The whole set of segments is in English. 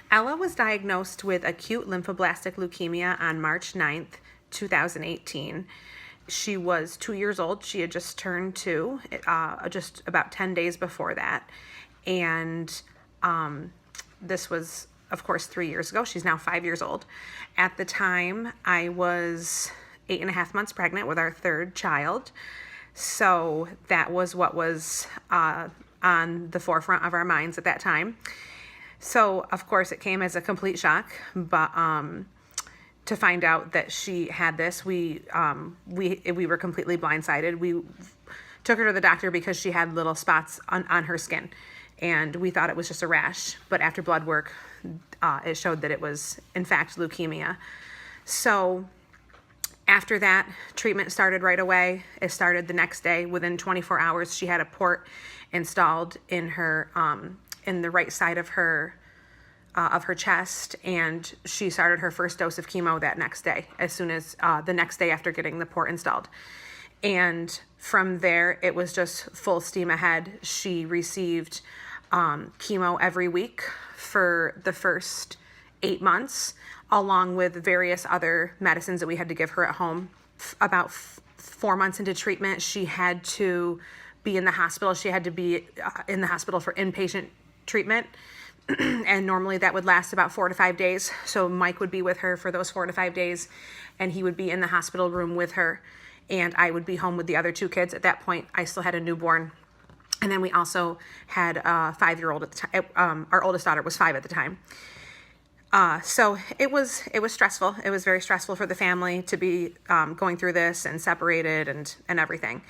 Ella was diagnosed with acute lymphoblastic leukemia on March 9th, 2018. She was 2 years old. She had just turned 2, just about 10 days before that. And this was, of course, 3 years ago. She's now 5 years old. At the time, I was 8.5 months pregnant with our third child. So that was what was on the forefront of our minds at that time. So, of course, it came as a complete shock, but to find out that she had this, we were completely blindsided. We took her to the doctor because she had little spots on her skin, and we thought it was just a rash. But after blood work, it showed that it was, in fact, leukemia. So after that, treatment started right away. It started the next day. Within 24 hours, she had a port installed in her in the right side of her chest, and she started her first dose of chemo that next day, as soon as the next day after getting the port installed. And from there, it was just full steam ahead. She received chemo every week for the first 8 months, along with various other medicines that we had to give her at home. About 4 months into treatment, she had to be in the hospital. She had to be in the hospital for inpatient treatment. And normally that would last about 4 to 5 days. So Mike would be with her for those 4 to 5 days, and he would be in the hospital room with her, and I would be home with the other 2 kids. At that point, I still had a newborn. And then we also had a 5-year-old at the time. Our oldest daughter was 5 at the time. So it was stressful. It was very stressful for the family to be going through this and separated and everything.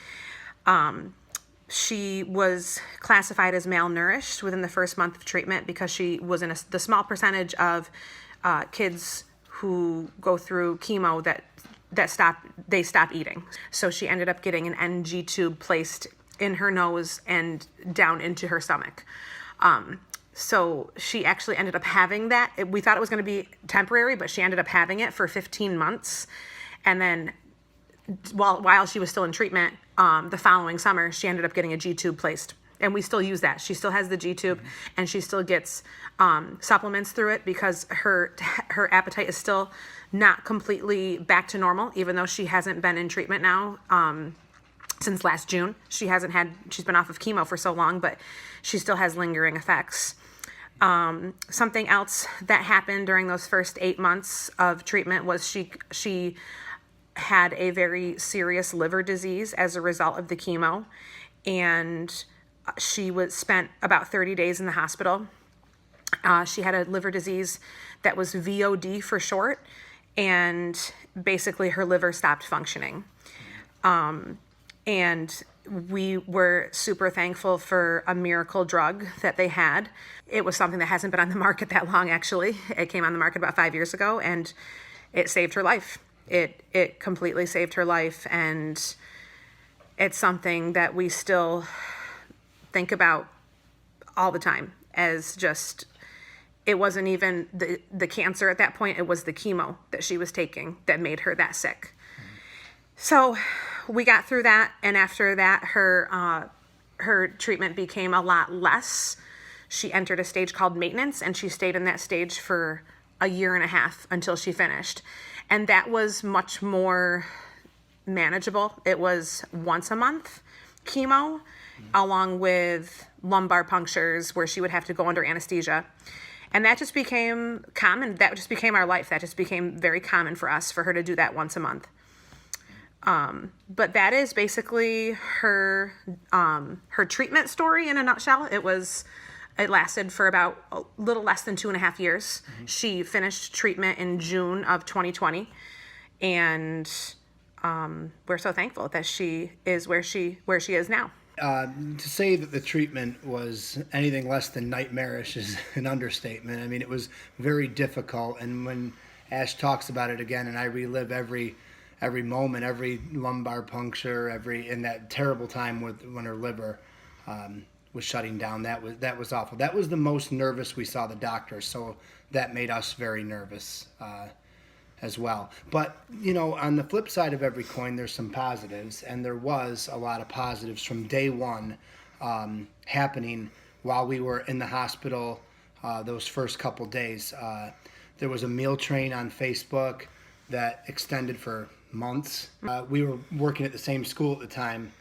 She was classified as malnourished within the first month of treatment because she was in the small percentage of kids who go through chemo that stop eating. So she ended up getting an NG tube placed in her nose and down into her stomach. So she actually ended up having that. We thought it was going to be temporary, but she ended up having it for 15 months. And then while she was still in treatment, the following summer, she ended up getting a G-tube placed. And we still use that. She still has the G-tube, and she still gets supplements through it because her appetite is still not completely back to normal, even though she hasn't been in treatment now since last June. She's been off of chemo for so long, but she still has lingering effects. Something else that happened during those first 8 months of treatment was she had a very serious liver disease as a result of the chemo, and she was spent about 30 days in the hospital. She had a liver disease that was VOD for short, and basically her liver stopped functioning. And we were super thankful for a miracle drug that they had. It was something that hasn't been on the market that long, actually. It came on the market about 5 years ago, and it saved her life. It completely saved her life, and it's something that we still think about all the time as just, it wasn't even the cancer at that point, it was the chemo that she was taking that made her that sick. So we got through that, and after that, her treatment became a lot less. She entered a stage called maintenance, and she stayed in that stage for a year and a half until she finished. And that was much more manageable. It was once a month chemo, along with lumbar punctures where she would have to go under anesthesia. And that just became common. That just became our life. That just became very common for us, for her to do that once a month. But that is basically her treatment story in a nutshell. It lasted for about a little less than 2.5 years. Mm-hmm. She finished treatment in June of 2020, and we're so thankful that she is where she is now. To say that the treatment was anything less than nightmarish is an understatement. I mean, it was very difficult, and when Ash talks about it again, and I relive every moment, every lumbar puncture, in that terrible time when her liver was shutting down. That was awful. That was the most nervous we saw the doctor, so that made us very nervous as well. But, on the flip side of every coin, there's some positives, and there was a lot of positives from day one happening while we were in the hospital those first couple days. There was a meal train on Facebook that extended for months. We were working at the same school at the time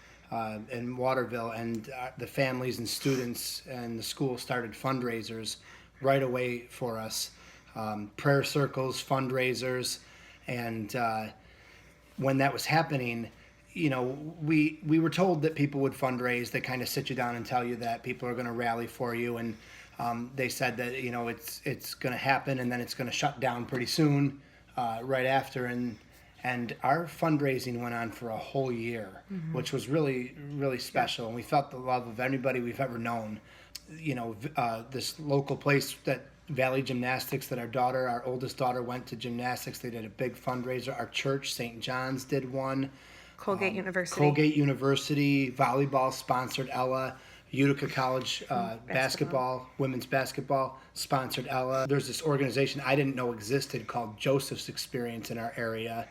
in Waterville, and the families and students and the school started fundraisers right away for us. Prayer circles, fundraisers, and when that was happening, we were told that people would fundraise. They kind of sit you down and tell you that people are going to rally for you, and they said that it's going to happen, and then it's going to shut down pretty soon, right after, and our fundraising went on for a whole year, which was really, really special, and we felt the love of anybody we've ever known. This local place that Valley Gymnastics, that our oldest daughter went to gymnastics. They did a big fundraiser. Our church, St. John's, did one. Colgate University. Colgate University volleyball sponsored Ella. Utica College basketball, women's basketball sponsored Ella. There's this organization I didn't know existed called Joseph's Experience in our area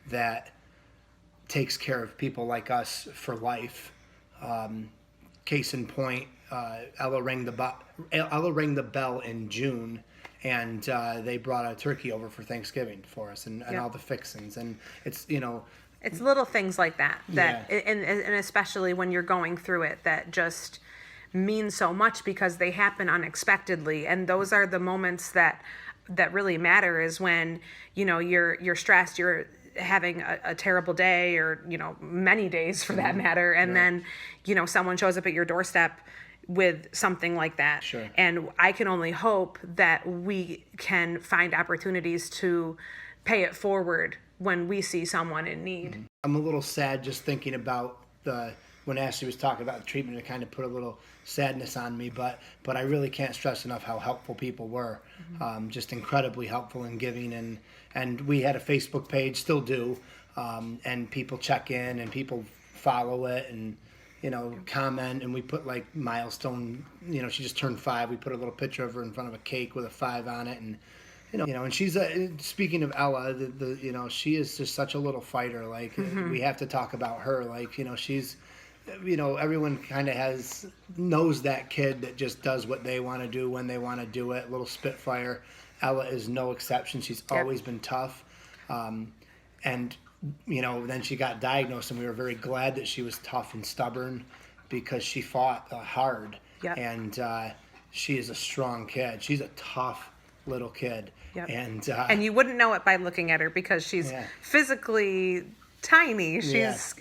that takes care of people like us for life. Case in point, Ella rang the bell in June, and they brought a turkey over for Thanksgiving for us, and all the fixings. And it's it's little things like that and especially when you're going through it, that just mean so much because they happen unexpectedly, and those are the moments that really matter. Is when you're stressed, you're having a terrible day, or many days for that matter, and then someone shows up at your doorstep with something like that. Sure. And I can only hope that we can find opportunities to pay it forward when we see someone in need. I'm a little sad just thinking about when Ashley was talking about the treatment. It kind of put a little sadness on me, but I really can't stress enough how helpful people were. Just incredibly helpful in giving, and we had a Facebook page, still do, and people check in and people follow it and comment, and we put like milestone. She just turned 5. We put a little picture of her in front of a cake with a 5 on it, and and she's speaking of Ella, she is just such a little fighter. Like we have to talk about her. Like she's, everyone kind of knows that kid that just does what they want to do when they want to do it. Little Spitfire. Ella is no exception. She's always been tough, and then she got diagnosed, and we were very glad that she was tough and stubborn because she fought hard. Yep. And she is a strong kid. She's a tough little kid. Yep. And you wouldn't know it by looking at her because she's physically tiny. She's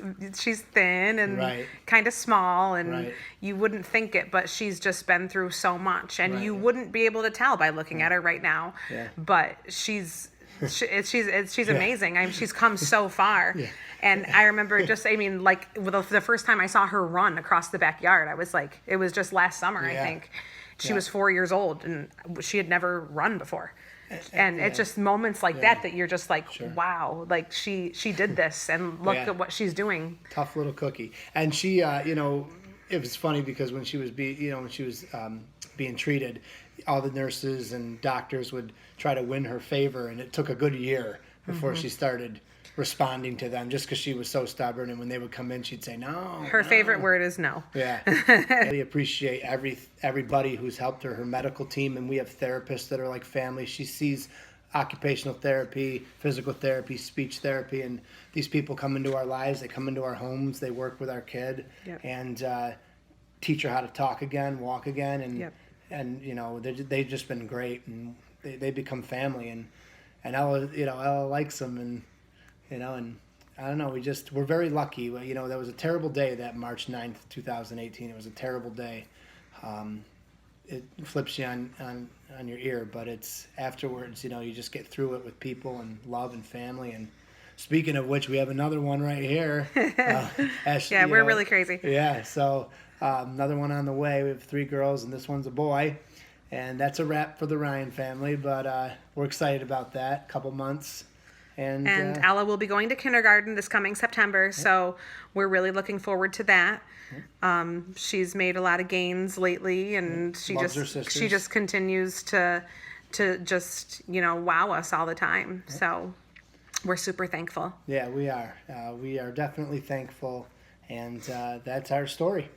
thin and kind of small, and you wouldn't think it, but she's just been through so much, and you wouldn't be able to tell by looking at her right now. But she's amazing. I mean, she's come so far. And I remember the first time I saw her run across the backyard, I was like, it was just last summer, I think. She was 4 years old, and she had never run before. And it's just moments like that you're just like, wow, like she did this, and look at what she's doing. Tough little cookie. And she, it was funny because when she was being treated, all the nurses and doctors would try to win her favor, and it took a good year before she started responding to them, just because she was so stubborn. And when they would come in, she'd say no. Her favorite word is no. Yeah. I really appreciate everybody who's helped her medical team, and we have therapists that are like family. She sees occupational therapy, physical therapy, speech therapy, and these people come into our lives. They come into our homes. They work with our kid and teach her how to talk again, walk again, and they've just been great, and they become family, and Ella likes them, and and I don't know, we're very lucky. There was a terrible day, that March 9th, 2018. It was a terrible day. It flips you on your ear, but it's afterwards, you just get through it with people and love and family. And speaking of which, we have another one right here. Ashley, we're really crazy. Yeah, so another one on the way. We have 3 girls, and this one's a boy. And that's a wrap for the Ryan family, but we're excited about that. Couple months. And Ella will be going to kindergarten this coming September, so we're really looking forward to that. She's made a lot of gains lately, and she just continues to just wow us all the time. So we're super thankful. Yeah, we are. We are definitely thankful, and that's our story.